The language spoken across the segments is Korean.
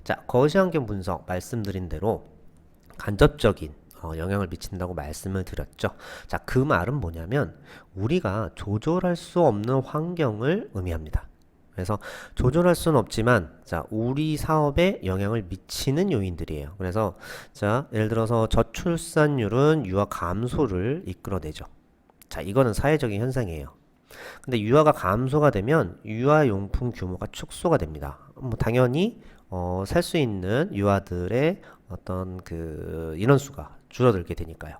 자, 거시 환경 분석 말씀드린 대로 간접적인 영향을 미친다고 말씀을 드렸죠. 자, 그 말은 뭐냐면 우리가 조절할 수 없는 환경을 의미합니다. 그래서 조절할 수는 없지만 자, 우리 사업에 영향을 미치는 요인들이에요. 그래서 자, 예를 들어서 저출산율은 유아 감소를 이끌어내죠. 자, 이거는 사회적인 현상이에요. 근데 유아가 감소가 되면 유아용품 규모가 축소가 됩니다. 뭐 당연히 살 수 있는 유아들의 어떤 그 인원수가 줄어들게 되니까요.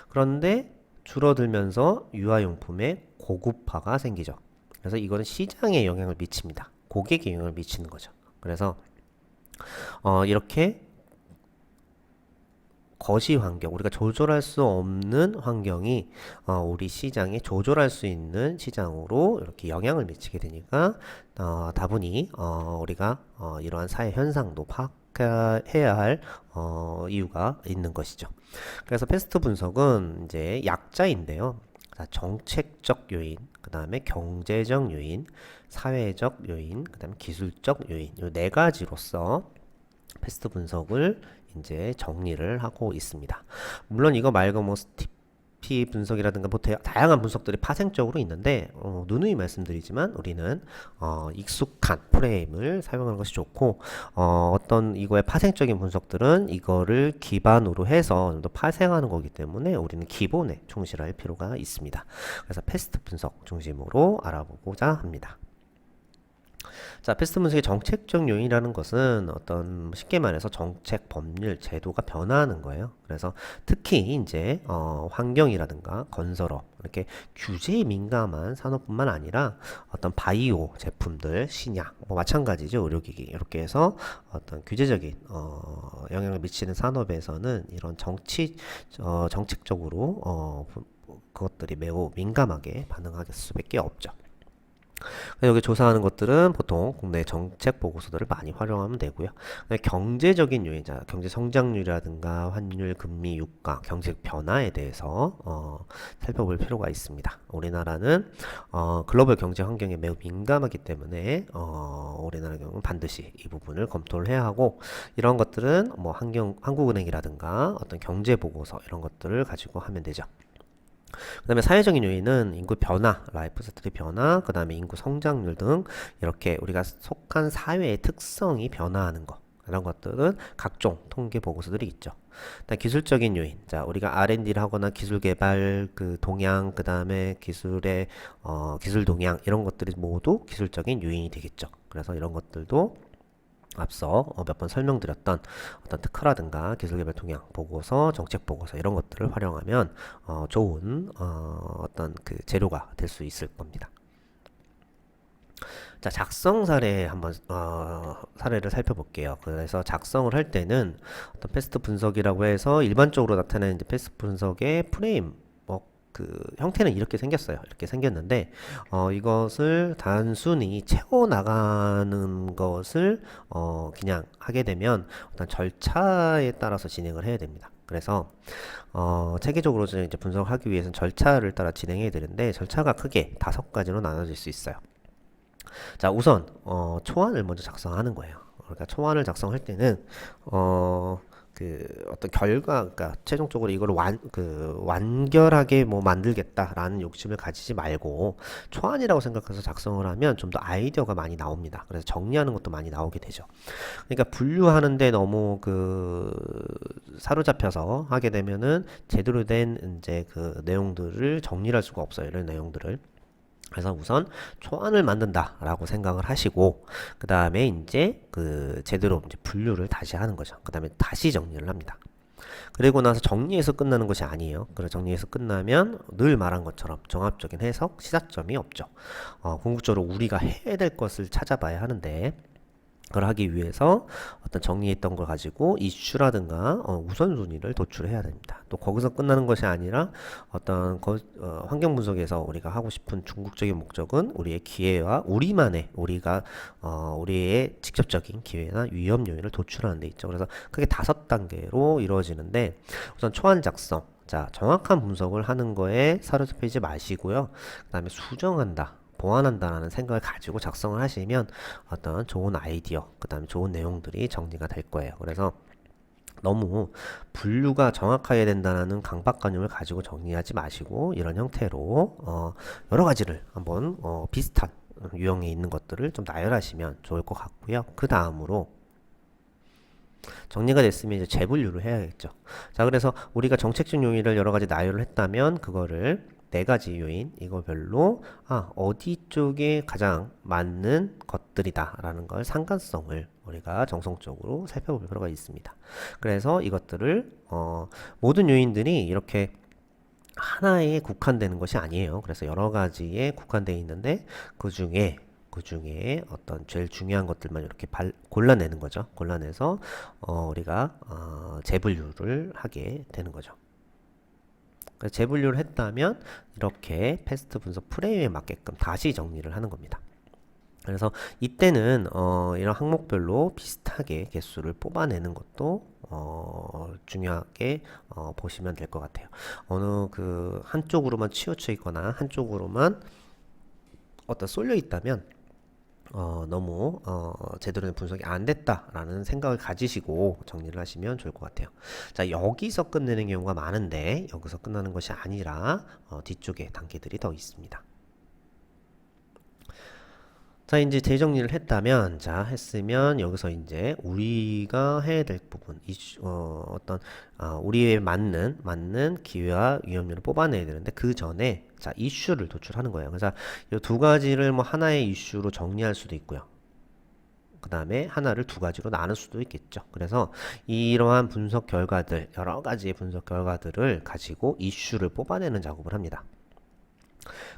그런데 줄어들면서 유아용품의 고급화가 생기죠. 그래서 이거는 시장에 영향을 미칩니다. 고객에 영향을 미치는 거죠. 그래서 이렇게 거시 환경, 우리가 조절할 수 없는 환경이 우리 시장에 조절할 수 있는 시장으로 이렇게 영향을 미치게 되니까 다분히 우리가 이러한 사회 현상도 파악해야 할 이유가 있는 것이죠. 그래서 패스트 분석은 이제 약자인데요. 자, 정책적 요인, 그 다음에 경제적 요인, 사회적 요인, 그 다음에 기술적 요인, 이 네 가지로서 패스트 분석을 이제 정리를 하고 있습니다. 물론 이거 말고 뭐 스티피 분석이라든가 뭐 다양한 분석들이 파생적으로 있는데 누누이 말씀드리지만 우리는 익숙한 프레임을 사용하는 것이 좋고 어떤 이거의 파생적인 분석들은 이거를 기반으로 해서 좀 더 파생하는 거기 때문에 우리는 기본에 충실할 필요가 있습니다. 그래서 패스트 분석 중심으로 알아보고자 합니다. 자, 패스트 분석의 정책적 요인이라는 것은 어떤 쉽게 말해서 정책, 법률, 제도가 변화하는 거예요. 그래서 특히 이제 환경이라든가 건설업 이렇게 규제에 민감한 산업뿐만 아니라 어떤 바이오 제품들, 신약, 뭐 마찬가지죠. 의료기기 이렇게 해서 어떤 규제적인 영향을 미치는 산업에서는 이런 정책적으로 그것들이 매우 민감하게 반응할 수밖에 없죠. 여기 조사하는 것들은 보통 국내 정책 보고서들을 많이 활용하면 되고요. 경제적인 요인, 자, 경제 성장률이라든가 환율, 금리, 유가, 경제적 변화에 대해서 살펴볼 필요가 있습니다. 우리나라는 글로벌 경제 환경에 매우 민감하기 때문에 우리나라 경우는 반드시 이 부분을 검토를 해야 하고 이런 것들은 뭐 한국은행이라든가 어떤 경제 보고서 이런 것들을 가지고 하면 되죠. 그 다음에 사회적인 요인은 인구 변화, 라이프 스타일 변화, 그 다음에 인구 성장률 등 이렇게 우리가 속한 사회의 특성이 변화하는 것 이런 것들은 각종 통계 보고서들이 있죠. 일단 기술적인 요인, 자 우리가 R&D를 하거나 기술 개발 그 동향, 그 다음에 기술의 기술 동향 이런 것들이 모두 기술적인 요인이 되겠죠. 그래서 이런 것들도 앞서 몇 번 설명드렸던 어떤 특허라든가 기술개발 동향 보고서, 정책 보고서 이런 것들을 활용하면 좋은 어떤 그 재료가 될 수 있을 겁니다. 자, 작성 사례 한번 사례를 살펴볼게요. 그래서 작성을 할 때는 어떤 패스트 분석이라고 해서 일반적으로 나타나는 이제 패스트 분석의 프레임 그 형태는 이렇게 생겼어요. 이렇게 생겼는데 이것을 단순히 채워 나가는 것을 그냥 하게 되면 어떤 절차에 따라서 진행을 해야 됩니다. 그래서 체계적으로 이제 분석을 하기 위해서는 절차를 따라 진행해야 되는데 절차가 크게 5가지로 나눠질 수 있어요. 자, 우선 초안을 먼저 작성하는 거예요. 그러니까 초안을 작성할 때는 그 어떤 결과, 그러니까 최종적으로 이걸 완결하게 뭐 만들겠다라는 욕심을 가지지 말고 초안이라고 생각해서 작성을 하면 좀 더 아이디어가 많이 나옵니다. 그래서 정리하는 것도 많이 나오게 되죠. 그러니까 분류하는데 너무 그 사로잡혀서 하게 되면은 제대로 된 이제 그 내용들을 정리할 수가 없어요. 이런 내용들을. 그래서 우선 초안을 만든다라고 생각을 하시고 그 다음에 이제 그 제대로 이제 분류를 다시 하는 거죠. 그 다음에 다시 정리를 합니다. 그리고 나서 정리해서 끝나는 것이 아니에요. 그래서 정리해서 끝나면 늘 말한 것처럼 종합적인 해석, 시사점이 없죠. 궁극적으로 우리가 해야 될 것을 찾아봐야 하는데 그걸 하기 위해서 어떤 정리했던 걸 가지고 이슈라든가 우선순위를 도출해야 됩니다. 또 거기서 끝나는 것이 아니라 어떤 환경 분석에서 우리가 하고 싶은 궁극적인 목적은 우리의 기회와 우리만의 우리의 직접적인 기회나 위험 요인을 도출하는 데 있죠. 그래서 크게 5단계로 이루어지는데 우선 초안 작성. 자, 정확한 분석을 하는 거에 사로잡히지 마시고요. 그 다음에 수정한다. 보완한다라는 생각을 가지고 작성을 하시면 어떤 좋은 아이디어, 그 다음에 좋은 내용들이 정리가 될 거예요. 그래서 너무 분류가 정확해야 된다는 강박관념을 가지고 정리하지 마시고 이런 형태로 여러 가지를 한번 비슷한 유형에 있는 것들을 좀 나열하시면 좋을 것 같고요. 그 다음으로 정리가 됐으면 이제 재분류를 해야겠죠. 자, 그래서 우리가 정책적 요인을 여러 가지 나열을 했다면 그거를 네 가지 요인 이거별로 어디 쪽에 가장 맞는 것들이다라는 걸 상관성을 우리가 정성적으로 살펴볼 필요가 있습니다. 그래서 이것들을 모든 요인들이 이렇게 하나에 국한되는 것이 아니에요. 그래서 여러 가지에 국한되어 있는데 그 중에 어떤 제일 중요한 것들만 이렇게 골라내는 거죠. 골라내서 우리가 재분류를 하게 되는 거죠. 그래서 재분류를 했다면 이렇게 패스트 분석 프레임에 맞게끔 다시 정리를 하는 겁니다. 그래서 이때는 이런 항목별로 비슷하게 개수를 뽑아내는 것도 중요하게 보시면 될 것 같아요. 어느 그 한쪽으로만 치우쳐 있거나 한쪽으로만 어떤 쏠려 있다면 너무 제대로 된 분석이 안 됐다라는 생각을 가지시고 정리를 하시면 좋을 것 같아요. 자, 여기서 끝내는 경우가 많은데 여기서 끝나는 것이 아니라 뒤쪽에 단계들이 더 있습니다. 자, 이제 재정리를 했다면, 자, 했으면 여기서 이제 우리가 해야 될 부분, 우리에 맞는 기회와 위험률을 뽑아내야 되는데 그 전에 자, 이슈를 도출하는 거예요. 그래서 이 두 가지를 뭐 하나의 이슈로 정리할 수도 있고요. 그 다음에 하나를 두 가지로 나눌 수도 있겠죠. 그래서 이러한 분석 결과들, 여러 가지의 분석 결과들을 가지고 이슈를 뽑아내는 작업을 합니다.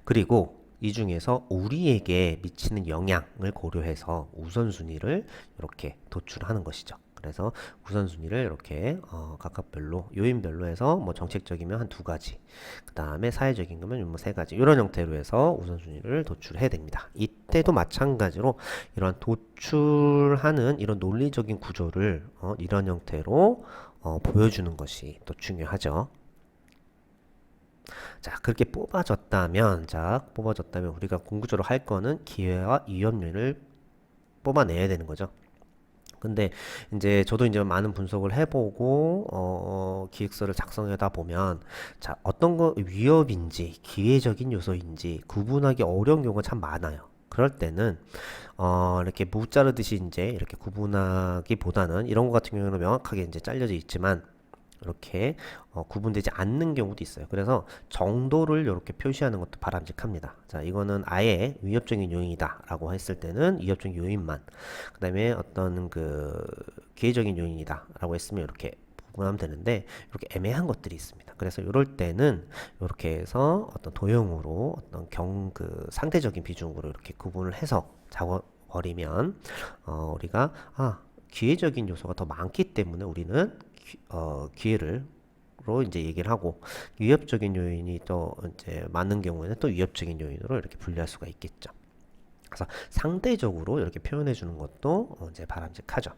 그리고 이 중에서 우리에게 미치는 영향을 고려해서 우선순위를 이렇게 도출하는 것이죠. 그래서 우선순위를 이렇게 각각별로 요인별로 해서 뭐 정책적이면 한 두 가지, 그 다음에 사회적인 거면 뭐 세 가지, 이런 형태로 해서 우선순위를 도출해야 됩니다. 이때도 마찬가지로 이런 도출하는 이런 논리적인 구조를 이런 형태로 보여주는 것이 또 중요하죠. 자, 그렇게 뽑아졌다면 우리가 궁극적으로 할 거는 기회와 위험률을 뽑아내야 되는 거죠. 근데 이제 저도 이제 많은 분석을 해보고 기획서를 작성하다 보면 자, 어떤 거 위협인지 기회적인 요소인지 구분하기 어려운 경우가 참 많아요. 그럴 때는 이렇게 무 자르듯이 이제 이렇게 구분하기보다는 이런 거 같은 경우는 명확하게 이제 잘려져 있지만 이렇게 구분되지 않는 경우도 있어요. 그래서 정도를 이렇게 표시하는 것도 바람직합니다. 자, 이거는 아예 위협적인 요인이다 라고 했을 때는 위협적인 요인만, 그 다음에 어떤 그 기회적인 요인이다 라고 했으면 이렇게 구분하면 되는데 이렇게 애매한 것들이 있습니다. 그래서 이럴 때는 이렇게 해서 어떤 도형으로 어떤 그 상대적인 비중으로 이렇게 구분을 해서 작업버리면 우리가 기회적인 요소가 더 많기 때문에 우리는 기회를 로 이제 얘기를 하고 위협적인 요인이 또 이제 많은 경우에는 또 위협적인 요인으로 이렇게 분류할 수가 있겠죠. 그래서 상대적으로 이렇게 표현해 주는 것도 이제 바람직하죠.